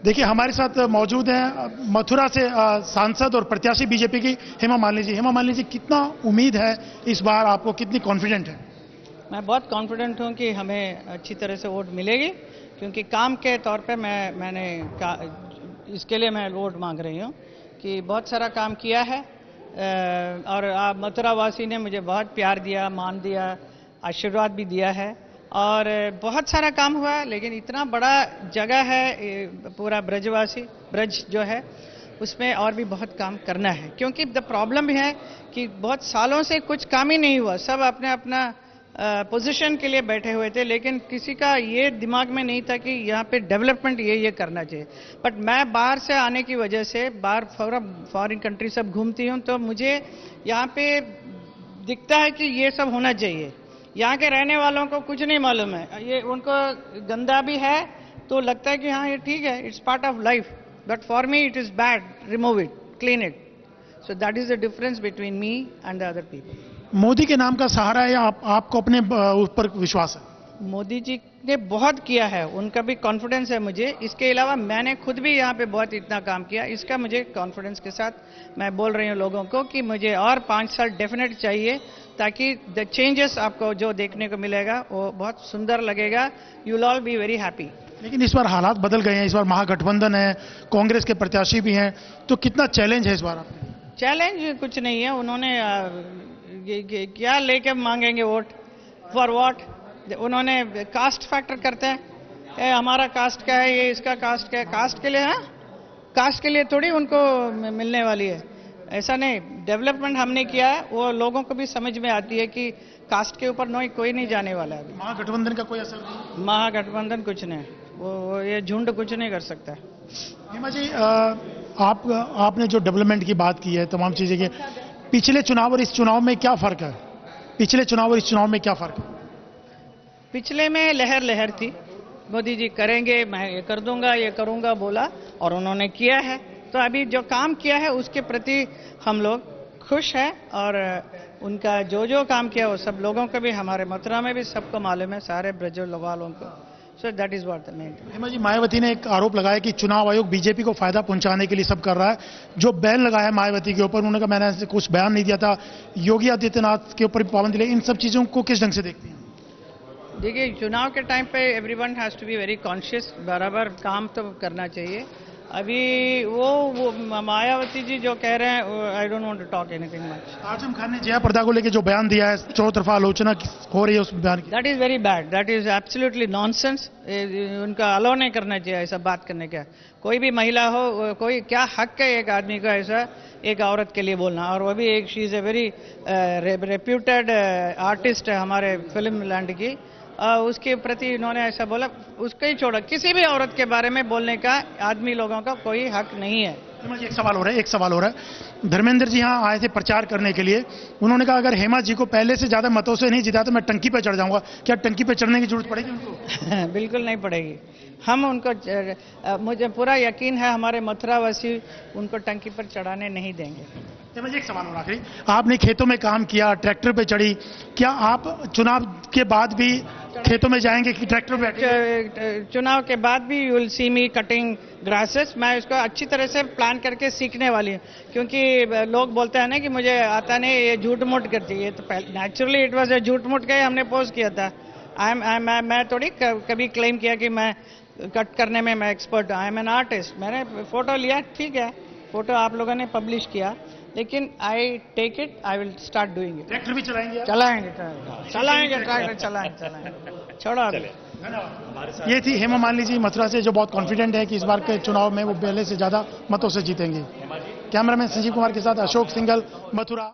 देखिए हमारे साथ मौजूद हैं मथुरा से सांसद और प्रत्याशी बीजेपी की हेमा मालिनी जी। हेमा मालिनी जी, कितना उम्मीद है इस बार आपको, कितनी कॉन्फिडेंट है? मैं बहुत कॉन्फिडेंट हूं कि हमें अच्छी तरह से वोट मिलेगी, क्योंकि काम के तौर पे मैंने इसके लिए मैं वोट मांग रही हूं कि बहुत सारा काम किया है और आप मथुरा वासी ने मुझे बहुत प्यार दिया, मान दिया, आशीर्वाद भी दिया है और बहुत सारा काम हुआ। लेकिन इतना बड़ा जगह है पूरा ब्रज जो है उसमें और भी बहुत काम करना है, क्योंकि द प्रॉब्लम है कि बहुत सालों से कुछ काम ही नहीं हुआ। सब अपने अपना पोजीशन के लिए बैठे हुए थे, लेकिन किसी का ये दिमाग में नहीं था कि यहाँ पे डेवलपमेंट ये करना चाहिए। बट मैं बाहर से आने की वजह से बाहर फॉरेन कंट्री सब घूमती हूँ, तो मुझे यहाँ पे दिखता है कि ये सब होना चाहिए। यहाँ के रहने वालों को कुछ नहीं मालूम है, ये उनको गंदा भी है तो लगता है कि हाँ ये ठीक है, it's part of life, but for me it is bad, remove it, clean it. So that is the difference between me and the other people. Modi के नाम का सहारा है या आपको अपने ऊपर विश्वास है? मोदी जी ने बहुत किया है, उनका भी कॉन्फिडेंस है मुझे। इसके अलावा मैंने खुद भी यहाँ पे बहुत इतना काम किया, इसका मुझे कॉन्फिडेंस के साथ मैं बोल रही हूँ लोगों को कि मुझे और 5 साल डेफिनेट चाहिए, ताकि द चेंजेस आपको जो देखने को मिलेगा वो बहुत सुंदर लगेगा। You will all be very happy. लेकिन इस बार हालात बदल गए हैं, इस बार महागठबंधन है, कांग्रेस के प्रत्याशी भी हैं, तो कितना चैलेंज है इस बार आपको? चैलेंज कुछ नहीं है, उन्होंने क्या लेके मांगेंगे वोट, फॉर वॉट? उन्होंने कास्ट फैक्टर करते हैं, ये हमारा कास्ट का है, ये इसका कास्ट का है, कास्ट के लिए है, कास्ट के लिए थोड़ी उनको मिलने वाली है। ऐसा नहीं, डेवलपमेंट हमने किया है, वो लोगों को भी समझ में आती है कि कास्ट के ऊपर कोई नहीं जाने वाला है। महागठबंधन का कोई असर नहीं? महागठबंधन कुछ नहीं, वो ये झुंड कुछ नहीं कर सकता। हेमा जी, आपने जो डेवलपमेंट की बात की है, तमाम चीजें की, पिछले चुनाव और इस चुनाव में क्या फर्क है? पिछले चुनाव और इस चुनाव में क्या फर्क है? पिछले में लहर थी, मोदी जी करेंगे, मैं ये कर दूंगा, ये करूंगा बोला और उन्होंने किया है। तो अभी जो काम किया है उसके प्रति हम लोग खुश हैं और उनका जो काम किया वो सब लोगों को भी, हमारे मथुरा में भी सबको मालूम है, सारे ब्रज वालों को। So that is what the main. Hema ji, Mayawati ने एक आरोप लगाया कि चुनाव आयोग बीजेपी को फायदा पहुंचाने के लिए सब कर रहा है। जो बैन लगाया है मायावती के ऊपर, उन्होंने कहा मैंने ऐसे कुछ बयान नहीं दिया था, योगी आदित्यनाथ के ऊपर भी पाबंदी लगी, इन सब चीजों को किस ढंग से देखती हैं? देखिए, चुनाव के टाइम पे everyone has to be very conscious, बराबर काम तो करना चाहिए। अभी वो मायावती जी जो कह रहे हैं, I don't want to talk anything much. Azam Khan ने जया प्रदा को लेकर जो बयान दिया है, चारों तरफा आलोचना हो रही है उस बयान की। That is very bad, that is absolutely nonsense. उनका अलाउ नहीं करना चाहिए ऐसा बात करने का। कोई भी महिला हो, कोई क्या हक है एक आदमी का ऐसा एक औरत के लिए बोलना? और वो भी एक, she is a very reputed artist है हमारे फिल्म लैंड की, उसके प्रति उन्होंने ऐसा बोला, उसको ही छोड़ा। किसी भी औरत के बारे में बोलने का आदमी लोगों का कोई हक नहीं है। एक सवाल हो रहा है। धर्मेंद्र जी यहाँ आए थे प्रचार करने के लिए, उन्होंने कहा अगर हेमा जी को पहले से ज्यादा मतों से नहीं जिताया तो मैं टंकी पे चढ़ जाऊंगा। क्या टंकी पे चढ़ने की जरूरत पड़ेगी उनको? बिल्कुल नहीं पड़ेगी। हम उनको, मुझे पूरा यकीन है हमारे मथुरावासी उनको टंकी पर चढ़ाने नहीं देंगे। एक सवाल और आखिरी, आपने खेतों में काम किया, ट्रैक्टर पे चढ़ी, क्या आप चुनाव के बाद भी खेतों में जाएंगे कि ट्रैक्टर पे? चुनाव के बाद भी you will see me cutting grasses. मैं इसको अच्छी तरह से प्लान करके सीखने वाली हूँ, क्योंकि लोग बोलते हैं ना कि मुझे आता नहीं, ये झूठ मूठ करती है। तो नेचुरली इट वाज ए झूठ मूठ का ही हमने पोस्ट किया था। मैं थोड़ी कभी क्लेम किया कि मैं कट करने में मैं एक्सपर्ट हूँ। I am an artist. मैंने फोटो लिया, ठीक है, फोटो आप लोगों ने पब्लिश किया, लेकिन I take it, I will start doing it. Tractor भी चलाएंगे? चलाएंगे ट्रैक्टर चलाएंगे। छोड़ो अभी। ये थी हेमा मालिनी जी मथुरा से, जो बहुत कॉन्फिडेंट है कि इस बार के चुनाव में वो पहले से ज्यादा मतों से जीतेंगे। कैमरामैन संजीव कुमार के साथ अशोक सिंघल, मथुरा।